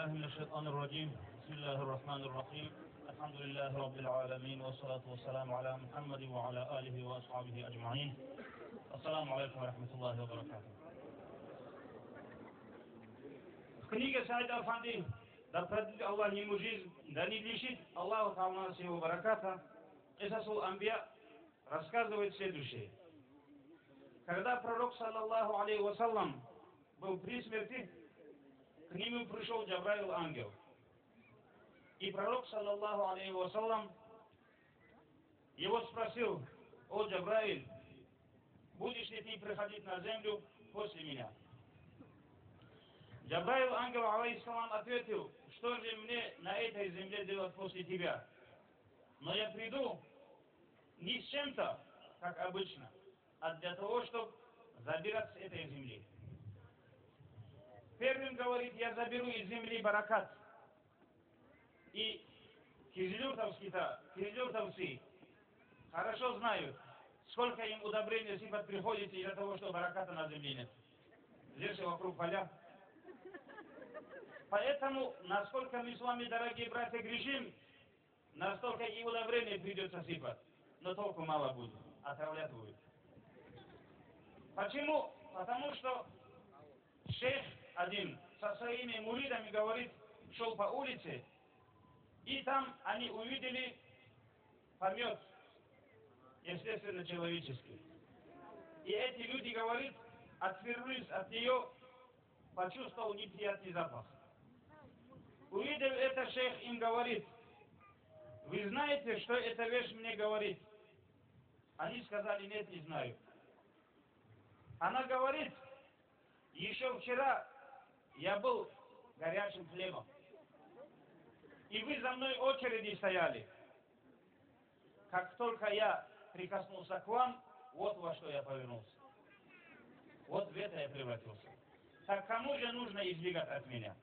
بالله من الشيطان الرجيم بسم الله الرحمن الرحيم الحمد لله رب العالمين والصلاة والسلام على محمد وعلى آله وأصحابه أجمعين السلام عليكم ورحمة الله وبركاته. В книге Саида Афанди, да продлит Аллах ему жизнь, да не лишит Аллаху Та'ала всего бараката, Исасул Амбия рассказывает следующее. Когда пророк, саллаллаху алейхи вассалям, был при смерти, к нему пришел Джабраил ангел. И пророк, саллаллаху алейхи вассалям, его спросил: «О Джабраил, будешь ли ты приходить на землю после меня?» Джабраил ангел, алейхиссалам, ответил: «Что же мне на этой земле делать после тебя? Но я приду не с чем-то, как обычно, а для того, чтобы забирать с этой земли». Первым говорит: «Я заберу из земли баракат». И кизилюртовцы хорошо знают, сколько им удобрения сыпать приходится из-за того, что бараката на земле нет. Здесь вокруг поля. Поэтому, насколько мы с вами, дорогие братья, грешим, настолько и удобрения придется сыпать. Но толку мало будет, отравлять будет. Почему? Потому что шейх один со своими муридами, говорит, шел по улице, и там они увидели помет, естественно, человеческий. И эти люди, говорит, отвернулись от нее, почувствовал неприятный запах. Увидев это, шейх им говорит: «Вы знаете, что эта вещь мне говорит?» Они сказали: «Нет, не знаю». Она говорит: «Еще вчера я был горячим хлебом, и вы за мной очереди стояли. Как только я прикоснулся к вам, вот во что я повернулся. Вот в это я превратился. Так кому же нужно избегать от меня?»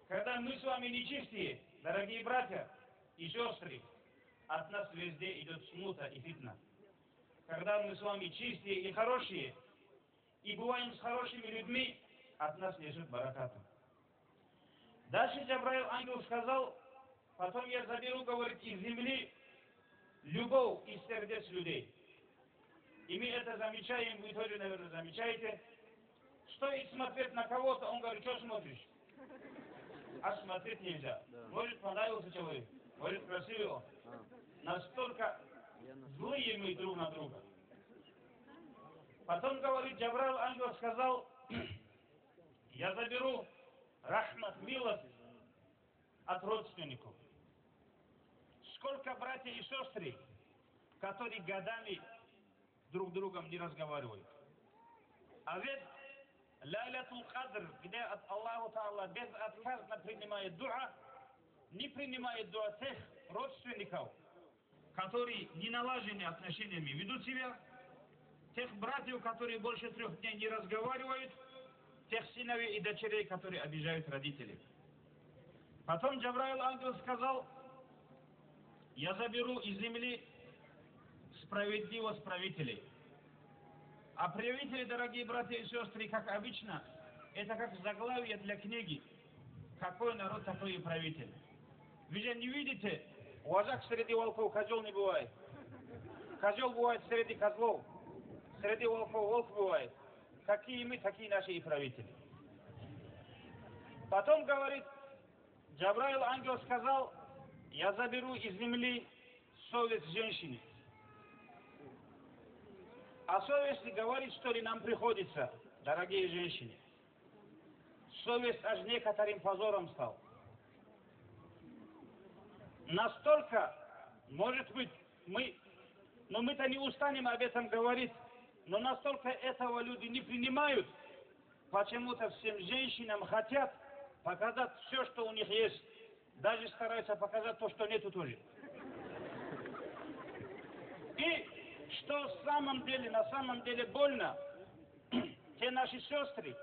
Когда мы с вами нечистые, дорогие братья и сестры, от нас везде идет смута и фитна. Когда мы с вами чистые и хорошие, и бываем с хорошими людьми, от нас лежит баракатом. Дальше Джабраил ангел сказал: «Потом я заберу, говорит, из земли любовь из сердец людей». И мы это замечаем, вы тоже, наверное, замечаете. Стоит смотреть на кого-то, он говорит: «Что смотришь?» А смотреть нельзя. Может, понравился человек, может, красивый он. Настолько злые мы друг на друга. Потом, говорит, Джабраил ангел сказал: «Я заберу рахмат, милость от родственников». Сколько братья и сестры, которые годами друг с другом не разговаривают. А ведь Лайлатул Кадр, где от Аллаха Та'ала безотказно принимает дуа, не принимает дуа тех родственников, которые не налажены отношениями ведут себя, тех братьев, которые больше 3 дней не разговаривают, тех сыновей и дочерей, которые обижают родителей. Потом Джабраил ангел сказал: «Я заберу из земли справедливость правителей». А правители, дорогие братья и сестры, как обычно, это как заглавие для книги. Какой народ, такой и правитель. Вы же не видите, вожак среди волков козел не бывает. Козел бывает среди козлов. Среди волков волк бывает. Какие мы, такие наши и правители. Потом, говорит, Джабраил ангел сказал: «Я заберу из земли совесть женщины». А совесть, говорит, что ли, нам приходится, дорогие женщины. Совесть аж некоторым позором стал. Настолько, может быть, но мы-то не устанем об этом говорить, но настолько этого люди не принимают, почему-то всем женщинам хотят показать все, что у них есть, даже стараются показать то, что нету тоже. И что на самом деле больно, те наши сестры,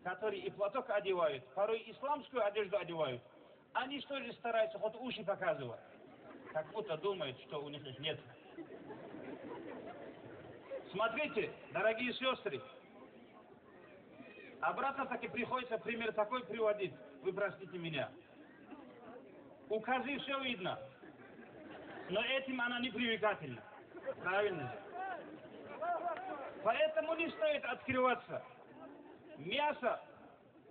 которые и платок одевают, порой исламскую одежду одевают, они что же стараются хоть уши показывать, как будто думают, что у них их нет. Смотрите, дорогие сестры, Обратно таки приходится пример такой приводить. Вы простите меня. У козы все видно, но этим она не привлекательна. Правильно? Поэтому не стоит открываться. Мясо,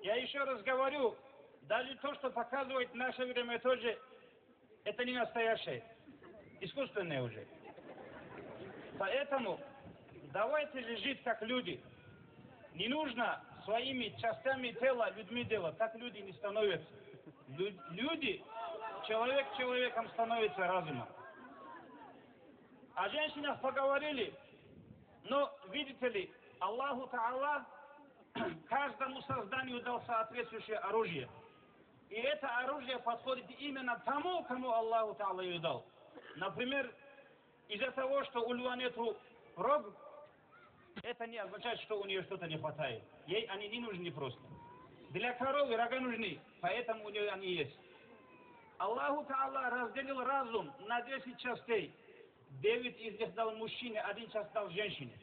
я еще раз говорю, даже то, что показывает в наше время тоже, это не настоящее, искусственное уже. Поэтому давайте же жить как люди. Не нужно своими частями тела людьми делать, так люди не становятся. Люди, человек человеком становится разумом. О женщинах поговорили, но, видите ли, Аллаху Та'ала каждому созданию дал соответствующее оружие. И это оружие подходит именно тому, кому Аллаху Та'ала ее дал. Например, из-за того, что у льва нету рог, это не означает, что у нее что-то не хватает. Ей они не нужны просто. Для коровы рога нужны, поэтому у нее они есть. Аллаху Та'ала разделил разум на 10 частей. 9 из них дал мужчине, 1 часть дал женщине.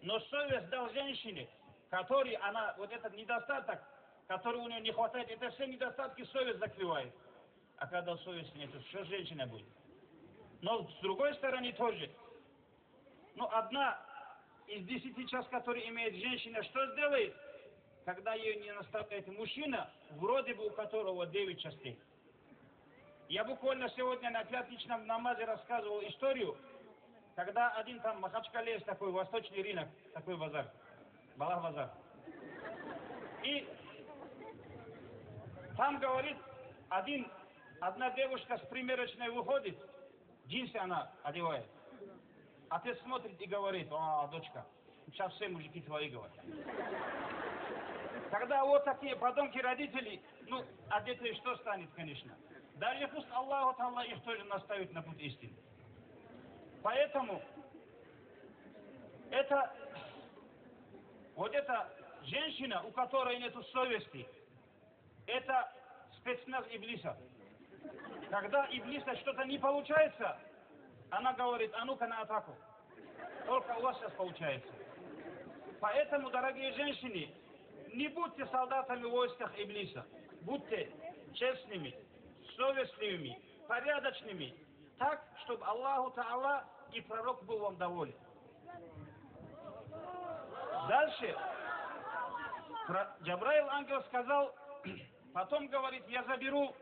Но совесть дал женщине, который она, вот этот недостаток, который у нее не хватает, это все недостатки совесть закрывает. А когда совести нет, что женщина будет? Но с другой стороны тоже. Ну, одна из 10 часть, которые имеет женщина, что сделает, когда ее не наставляет мужчина, вроде бы у которого 9 частей. Я буквально сегодня на пятничном намазе рассказывал историю, когда один там в Махачкале есть такой восточный рынок, такой базар, Балах-базар. И там, говорит, одна девушка с примерочной выходит, джинсы она одевает. Отец смотрит и говорит: дочка, сейчас все мужики твои, говорят. Когда вот такие подонки родители, ну, одетые что станет, конечно. Даже пусть Аллаху Та'ала их тоже наставит на путь истины. Поэтому вот эта женщина, у которой нету совести, это спецназ Иблиса. Когда Иблиса что-то не получается, она говорит: а ну-ка на атаку. Только у вас сейчас получается. Поэтому, дорогие женщины, не будьте солдатами в войсках Иблиса. Будьте честными, совестливыми, порядочными, так, чтобы Аллаху Та'ала и пророк был вам доволен. Дальше Джабраил ангел сказал, потом говорит: я заберу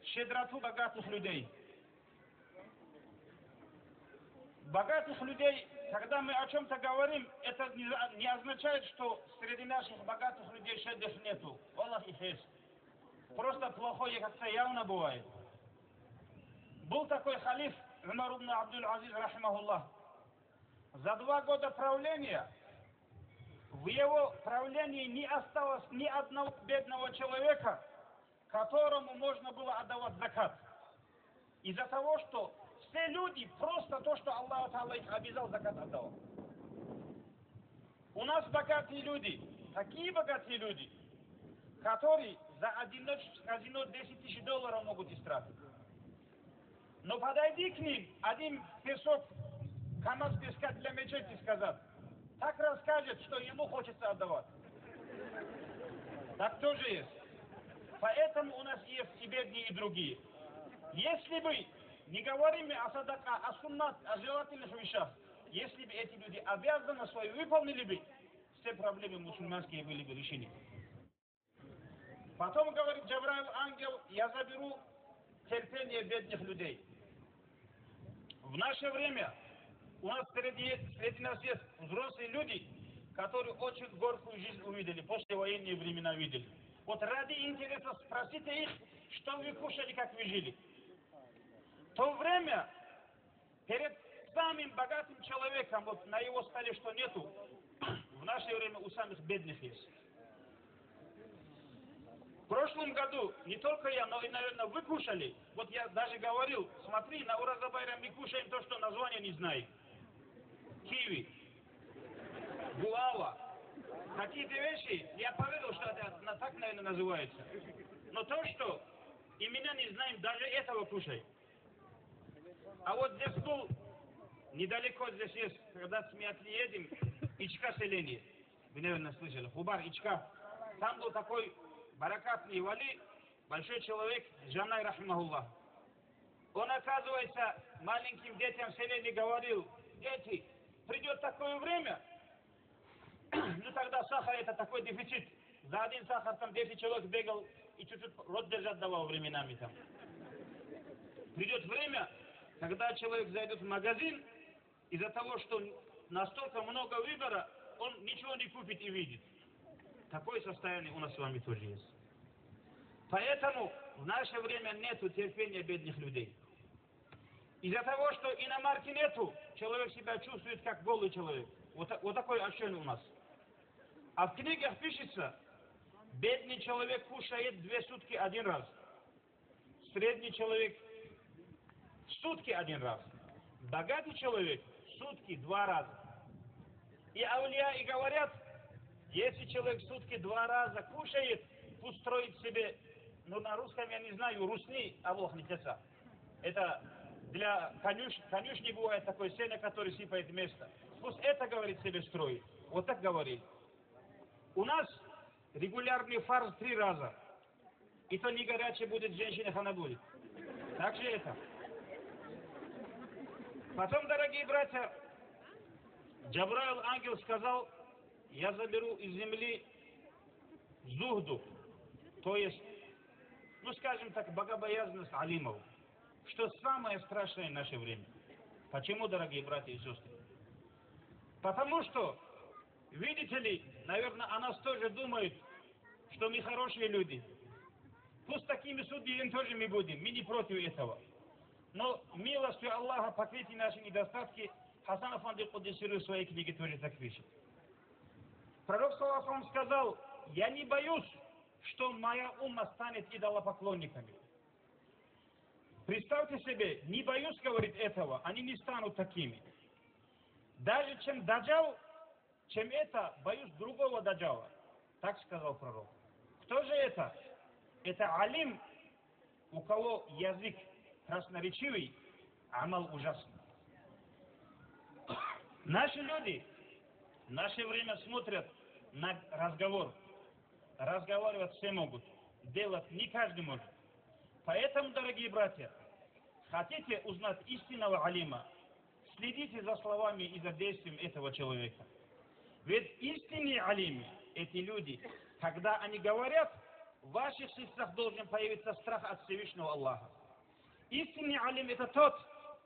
щедроту богатых людей. Богатых людей, когда мы о чем-то говорим, это не означает, что среди наших богатых людей щедрых нету. Аллах их есть. Просто плохое как-то явно бывает. Был такой халиф Умар ибн Абдул-Азиз, рахимахуллах. За 2 года правления в его правлении не осталось ни одного бедного человека, которому можно было отдавать закат. Из-за того, что все люди просто то, что Аллах Та'ала их обязал, закат отдавал. У нас богатые люди, такие богатые люди, которые за один ночь в казино 10 тысяч долларов могут истратить. Но подойди к ним, один песок, КамАЗ песка для мечети сказать, так расскажет, что ему хочется отдавать. Так тоже есть. Поэтому у нас есть и бедные, и другие. Если бы, не говорим о садака, о суннат, о желательных вещах, если бы эти люди обязаны свою выполнили бы, все проблемы мусульманские были бы решены. Потом говорит Джабраил ангел: я заберу терпение бедных людей. В наше время у нас среди нас есть взрослые люди, которые очень горькую жизнь увидели, послевоенные времена видели. Вот ради интереса спросите их, что вы кушали, как вы жили. В то время перед самым богатым человеком, вот на его столе что нету, в наше время у самых бедных есть. В прошлом году не только я, но и, наверное, вы кушали. Вот я даже говорил: смотри, на Ураза-Байрам мы кушаем то, что название не знаем. Киви, гуава. Какие-то вещи, я поверил, что это так, наверное, называется. Но то, что имена не знаем, даже этого кушай. А вот здесь был, недалеко здесь есть, когда с Миатли едем, Ичка селение. Вы, наверное, слышали. Хубар, Ичка. Там был такой баракатный вали, большой человек, Джанай Рахимахуллах. Он, оказывается, маленьким детям в селе говорил: дети, придет такое время, ну тогда сахар это такой дефицит. За один сахар там 10 человек бегал и чуть-чуть рот держать давал временами там. Придет время, когда человек зайдет в магазин, из-за того, что настолько много выбора, он ничего не купит и видит. Такое состояние у нас с вами тоже есть. Поэтому в наше время нету терпения бедных людей. Из-за того, что иномарки нету, человек себя чувствует как голый человек. Вот такое ощущение у нас. А в книгах пишется, бедный человек кушает 2 сутки 1 раз. Средний человек в сутки 1 раз. Богатый человек в сутки 2 раза. И аулия и говорят, если человек в сутки 2 раза кушает, пусть строит себе, ну на русском я не знаю, русни, Аллах не теса. Это для конюшни бывает такое сено, которое сыпает место. Пусть это, говорит, себе строит. Вот так говорит. У нас регулярный фарз 3 раза. И то не горячий будет, женщина она будет. Так же это. Потом, дорогие братья, Джабраил, ангел, сказал: я заберу из земли зухду, то есть, ну скажем так, богобоязненность алимов, что самое страшное в наше время. Почему, дорогие братья и сестры? Потому что, видите ли, наверное, о нас тоже думают, что мы хорошие люди. Пусть такими судьями тоже мы будем, мы не против этого. Но милостью Аллаха покройте наши недостатки. Хасан Афанди Куддисируй в своей книге тоже так пишет. Пророк саллаллаху сказал: я не боюсь, что моя умма станет идолопоклонниками. Представьте себе, не боюсь, говорит, этого, они не станут такими. Даже чем даджал, чем это, боюсь другого даджала. Так сказал пророк. Кто же это? Это алим, у кого язык красноречивый, амал ужасный. Наши люди в наше время смотрят на разговор. Разговаривать все могут, делать не каждый может. Поэтому, дорогие братья, хотите узнать истинного алима, следите за словами и за действием этого человека. Ведь истинные алимы, эти люди, когда они говорят, в ваших сердцах должен появиться страх от Всевышнего Аллаха. Истинный алим это тот,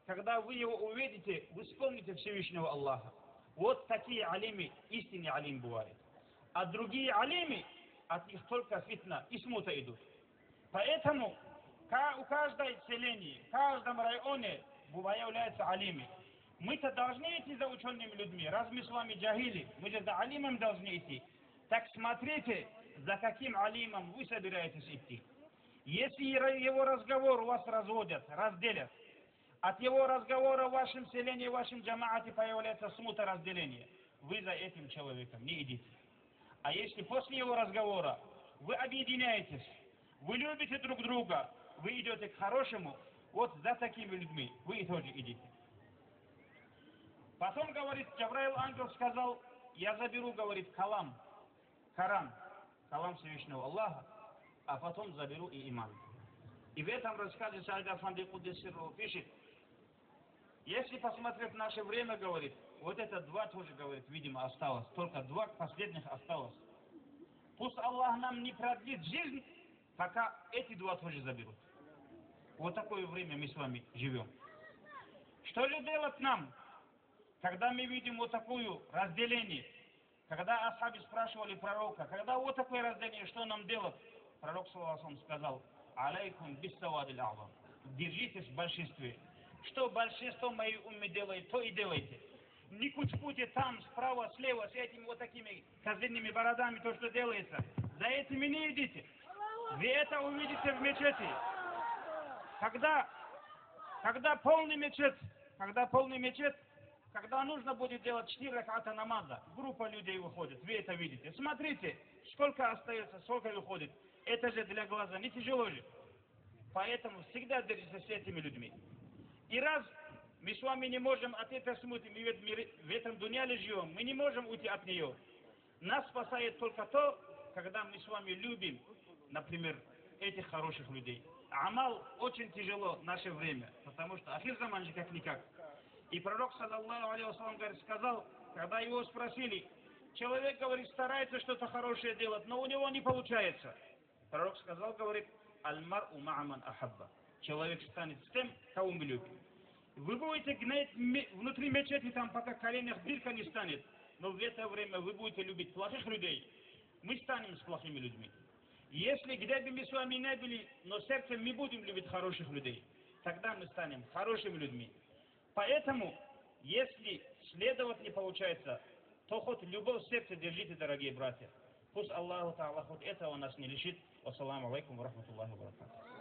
когда вы его увидите, вы вспомните Всевышнего Аллаха. Вот такие алимы, истинный алим бывает. А другие алимы, от них только фитна и смута идут. Поэтому у каждой селении, в каждом районе появляются алимы. Мы-то должны идти за учеными людьми. Раз мы с вами джахили, мы же за алимом должны идти. Так смотрите, за каким алимом вы собираетесь идти. Если его разговор у вас разводят, разделят, от его разговора в вашем селении, в вашем джамаате появляется смута, разделение, вы за этим человеком не идите. А если после его разговора вы объединяетесь, вы любите друг друга, вы идете к хорошему, вот за такими людьми вы тоже идите. Потом, говорит, Джабраил ангел сказал: я заберу, говорит, калам, Коран, калам Всевышнего Аллаха, а потом заберу и иман. И в этом рассказе Саид Афанди Куддисируй пишет: если посмотреть наше время, говорит, вот это 2 тоже, говорит, видимо, осталось, только 2 последних осталось. Пусть Аллах нам не продлит жизнь, пока эти 2 тоже заберут. Вот такое время мы с вами живем. Что же делать нам, когда мы видим вот такое разделение? Когда асхаби спрашивали пророка, когда вот такое разделение, что нам делать? Пророк саллаллаху сказал: алейкум биссавадил а'зам. Держитесь в большинстве. Что большинство моей уммы делает, то и делайте. Не кучкуйте там, справа, слева, с этими вот такими козырными бородами, то, что делается. За этими не идите. Вы это увидите в мечети. Когда полный мечеть, когда нужно будет делать 4 раката намаза, группа людей выходит, вы это видите. Смотрите, сколько остается, сколько выходит. Это же для глаза не тяжело же. Поэтому всегда держитесь с этими людьми. И раз мы с вами не можем от этой смуты, мы в этом дуняли живем, мы не можем уйти от нее. Нас спасает только то, когда мы с вами любим, например, этих хороших людей. Амал очень тяжело в наше время, потому что ахир заман же как-никак. И пророк, саллаллаху алейхи вассалам, сказал, когда его спросили, человек, говорит, старается что-то хорошее делать, но у него не получается. Пророк сказал, говорит, аль-мар'у ма'аман ахабба. Человек станет с тем, кого мы любим. Вы будете гнать внутри мечети, там пока в коленях дырка не станет, но в это время вы будете любить плохих людей. Мы станем с плохими людьми. Если где бы мы с вами не были, но сердцем мы будем любить хороших людей, тогда мы станем хорошими людьми. Поэтому, если следовать не получается, то хоть любовь в сердце держите, дорогие братья. Пусть Аллаху Та'ала хоть этого нас не лишит. Вассаламу алейкум ва рахматуллахи ва баракатуху.